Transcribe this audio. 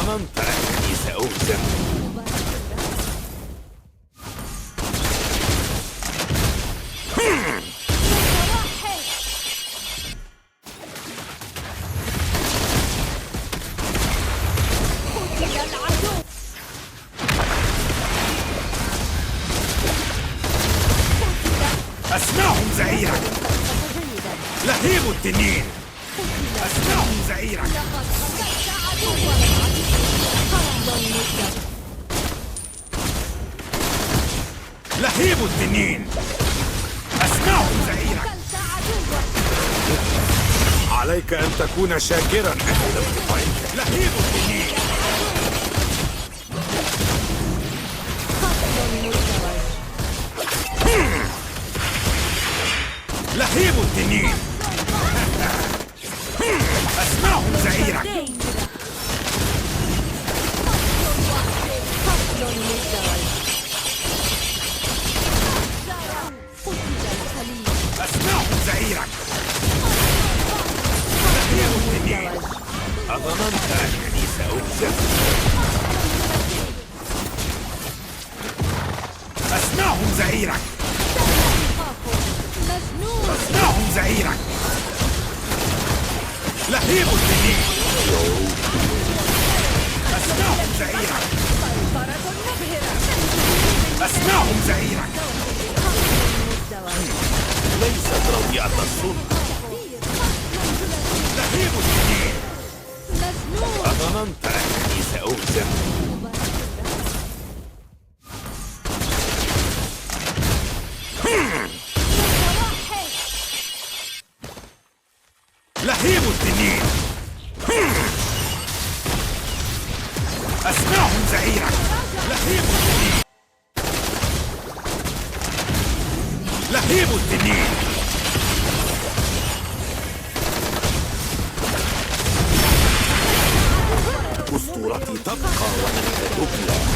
أظننت أنني سأهزم. أسمعهم زئيرا، لهيب التنين. أسمعهم زئيرا. لهيب التنين. أسمعهم زئيرا. عليك أن تكون شاكرا أهل انقطاعك. لهيب التنين. لهيب التنين. أسمعهم زئيرا. أسمعهم زئيرا. لهيب التنين. أظننت أنني سأهزم. أسمعهم زئيرا. أسمعهم زئيرا. لهيب التنين. أسمعهم زئيرا. أسمعهم زئيرا. ليست روية الصنع. لهيب التنين. أظننت أنني سأهزم. لهيب التنين. أسمعهم زئيرا. لهيب التنين. لهيب التنين. أسطورتي تبقى وأنت تبلى.